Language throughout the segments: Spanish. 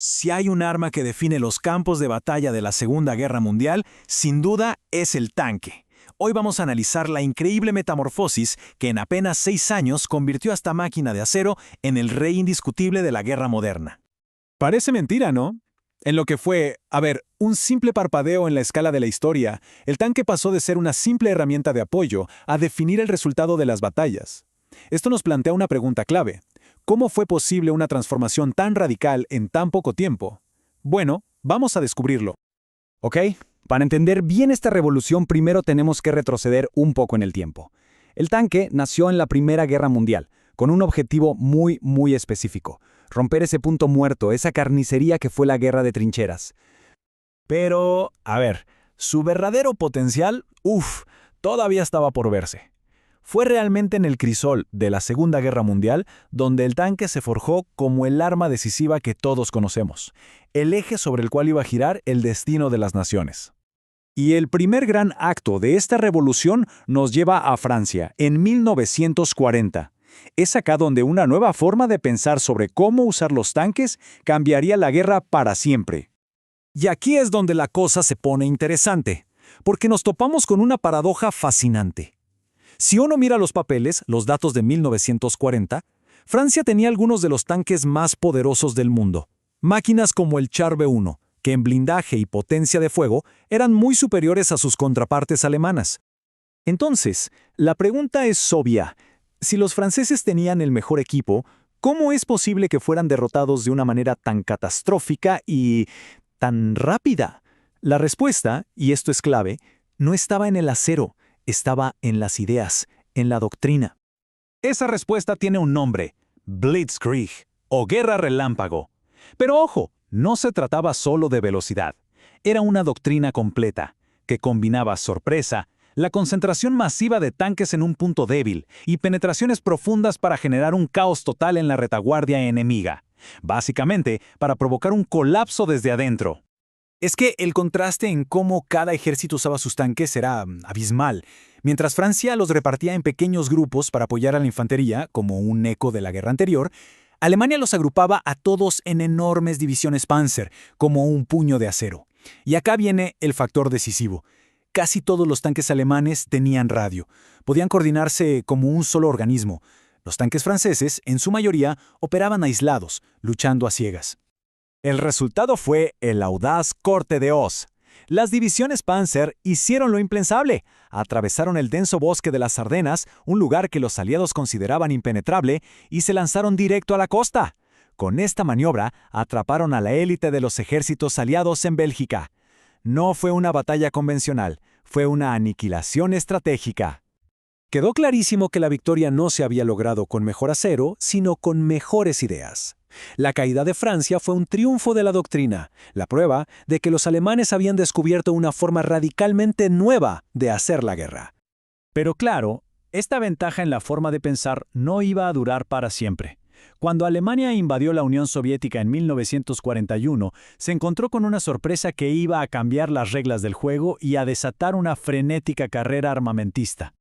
Si hay un arma que define los campos de batalla de la Segunda Guerra Mundial, sin duda es el tanque. Hoy vamos a analizar la increíble metamorfosis que en apenas 6 años convirtió a esta máquina de acero en el rey indiscutible de la guerra moderna. Parece mentira, ¿no? En lo que fue, un simple parpadeo en la escala de la historia, el tanque pasó de ser una simple herramienta de apoyo a definir el resultado de las batallas. Esto nos plantea una pregunta clave. ¿Cómo fue posible una transformación tan radical en tan poco tiempo? Bueno, vamos a descubrirlo. ¿Ok? Para entender bien esta revolución, primero tenemos que retroceder un poco en el tiempo. El tanque nació en la Primera Guerra Mundial, con un objetivo muy específico: romper ese punto muerto, esa carnicería que fue la guerra de trincheras. Pero, su verdadero potencial, todavía estaba por verse. Fue realmente en el crisol de la Segunda Guerra Mundial donde el tanque se forjó como el arma decisiva que todos conocemos, el eje sobre el cual iba a girar el destino de las naciones. Y el primer gran acto de esta revolución nos lleva a Francia, en 1940. Es acá donde una nueva forma de pensar sobre cómo usar los tanques cambiaría la guerra para siempre. Y aquí es donde la cosa se pone interesante, porque nos topamos con una paradoja fascinante. Si uno mira los papeles, los datos de 1940, Francia tenía algunos de los tanques más poderosos del mundo. Máquinas como el Char B1, que en blindaje y potencia de fuego eran muy superiores a sus contrapartes alemanas. Entonces, la pregunta es obvia. Si los franceses tenían el mejor equipo, ¿cómo es posible que fueran derrotados de una manera tan catastrófica y tan rápida? La respuesta, y esto es clave, no estaba en el acero. Estaba en las ideas, en la doctrina. Esa respuesta tiene un nombre: Blitzkrieg, o guerra relámpago. Pero ojo, no se trataba solo de velocidad. Era una doctrina completa, que combinaba sorpresa, la concentración masiva de tanques en un punto débil y penetraciones profundas para generar un caos total en la retaguardia enemiga. Básicamente, para provocar un colapso desde adentro. Es que el contraste en cómo cada ejército usaba sus tanques era abismal. Mientras Francia los repartía en pequeños grupos para apoyar a la infantería, como un eco de la guerra anterior, Alemania los agrupaba a todos en enormes divisiones Panzer, como un puño de acero. Y acá viene el factor decisivo. Casi todos los tanques alemanes tenían radio. Podían coordinarse como un solo organismo. Los tanques franceses, en su mayoría, operaban aislados, luchando a ciegas. El resultado fue el audaz corte de hoz. Las divisiones Panzer hicieron lo impensable. Atravesaron el denso bosque de las Ardenas, un lugar que los aliados consideraban impenetrable, y se lanzaron directo a la costa. Con esta maniobra, atraparon a la élite de los ejércitos aliados en Bélgica. No fue una batalla convencional, fue una aniquilación estratégica. Quedó clarísimo que la victoria no se había logrado con mejor acero, sino con mejores ideas. La caída de Francia fue un triunfo de la doctrina, la prueba de que los alemanes habían descubierto una forma radicalmente nueva de hacer la guerra. Pero claro, esta ventaja en la forma de pensar no iba a durar para siempre. Cuando Alemania invadió la Unión Soviética en 1941, se encontró con una sorpresa que iba a cambiar las reglas del juego y a desatar una frenética carrera armamentista.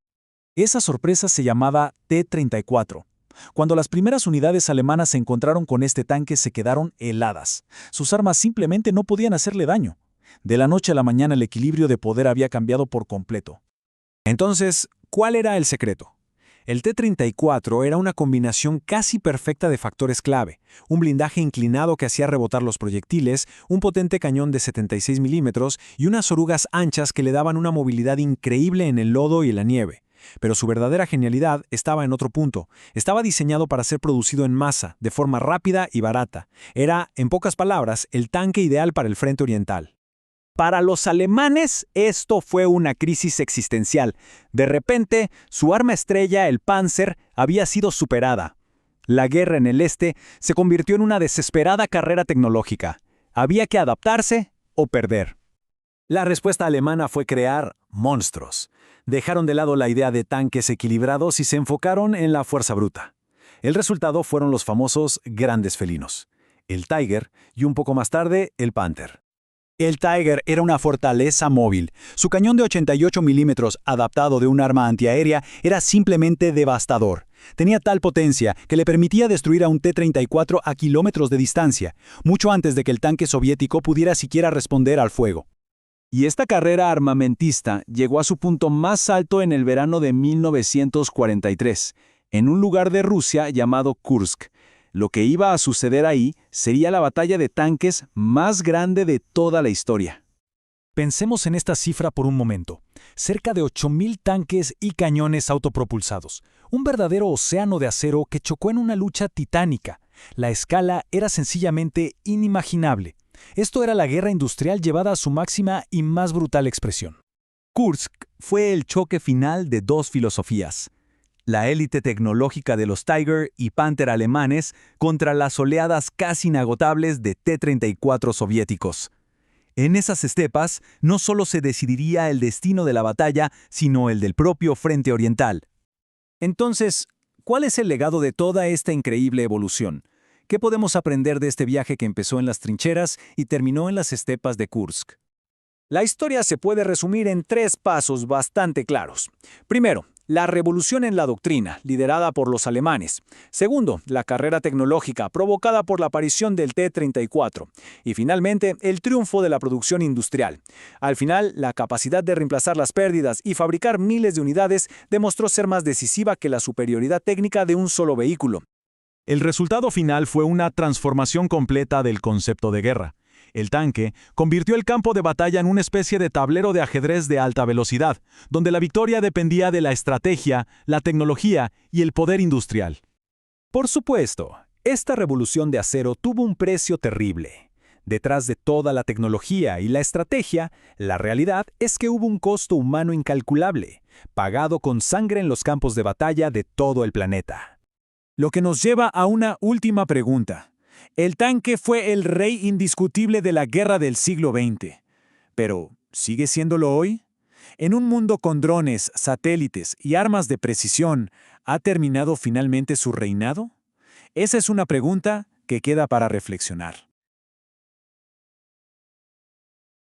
Esa sorpresa se llamaba T-34. Cuando las primeras unidades alemanas se encontraron con este tanque, se quedaron heladas. Sus armas simplemente no podían hacerle daño. De la noche a la mañana el equilibrio de poder había cambiado por completo. Entonces, ¿cuál era el secreto? El T-34 era una combinación casi perfecta de factores clave: un blindaje inclinado que hacía rebotar los proyectiles, un potente cañón de 76 milímetros y unas orugas anchas que le daban una movilidad increíble en el lodo y la nieve. Pero su verdadera genialidad estaba en otro punto. Estaba diseñado para ser producido en masa, de forma rápida y barata. Era, en pocas palabras, el tanque ideal para el frente oriental. Para los alemanes, esto fue una crisis existencial. De repente, su arma estrella, el Panzer, había sido superada. La guerra en el este se convirtió en una desesperada carrera tecnológica. Había que adaptarse o perder. La respuesta alemana fue crear monstruos. Dejaron de lado la idea de tanques equilibrados y se enfocaron en la fuerza bruta. El resultado fueron los famosos grandes felinos, el Tiger y un poco más tarde el Panther. El Tiger era una fortaleza móvil. Su cañón de 88 milímetros, adaptado de un arma antiaérea, era simplemente devastador. Tenía tal potencia que le permitía destruir a un T-34 a kilómetros de distancia, mucho antes de que el tanque soviético pudiera siquiera responder al fuego. Y esta carrera armamentista llegó a su punto más alto en el verano de 1943, en un lugar de Rusia llamado Kursk. Lo que iba a suceder ahí sería la batalla de tanques más grande de toda la historia. Pensemos en esta cifra por un momento. Cerca de 8.000 tanques y cañones autopropulsados. Un verdadero océano de acero que chocó en una lucha titánica. La escala era sencillamente inimaginable. Esto era la guerra industrial llevada a su máxima y más brutal expresión. Kursk fue el choque final de dos filosofías: la élite tecnológica de los Tiger y Panther alemanes contra las oleadas casi inagotables de T-34 soviéticos. En esas estepas no solo se decidiría el destino de la batalla, sino el del propio frente oriental. Entonces, ¿cuál es el legado de toda esta increíble evolución? ¿Qué podemos aprender de este viaje que empezó en las trincheras y terminó en las estepas de Kursk? La historia se puede resumir en 3 pasos bastante claros. Primero, la revolución en la doctrina, liderada por los alemanes. Segundo, la carrera tecnológica, provocada por la aparición del T-34. Y finalmente, el triunfo de la producción industrial. Al final, la capacidad de reemplazar las pérdidas y fabricar miles de unidades demostró ser más decisiva que la superioridad técnica de un solo vehículo. El resultado final fue una transformación completa del concepto de guerra. El tanque convirtió el campo de batalla en una especie de tablero de ajedrez de alta velocidad, donde la victoria dependía de la estrategia, la tecnología y el poder industrial. Por supuesto, esta revolución de acero tuvo un precio terrible. Detrás de toda la tecnología y la estrategia, la realidad es que hubo un costo humano incalculable, pagado con sangre en los campos de batalla de todo el planeta. Lo que nos lleva a una última pregunta. El tanque fue el rey indiscutible de la guerra del siglo XX. Pero, ¿sigue siéndolo hoy? En un mundo con drones, satélites y armas de precisión, ¿ha terminado finalmente su reinado? Esa es una pregunta que queda para reflexionar.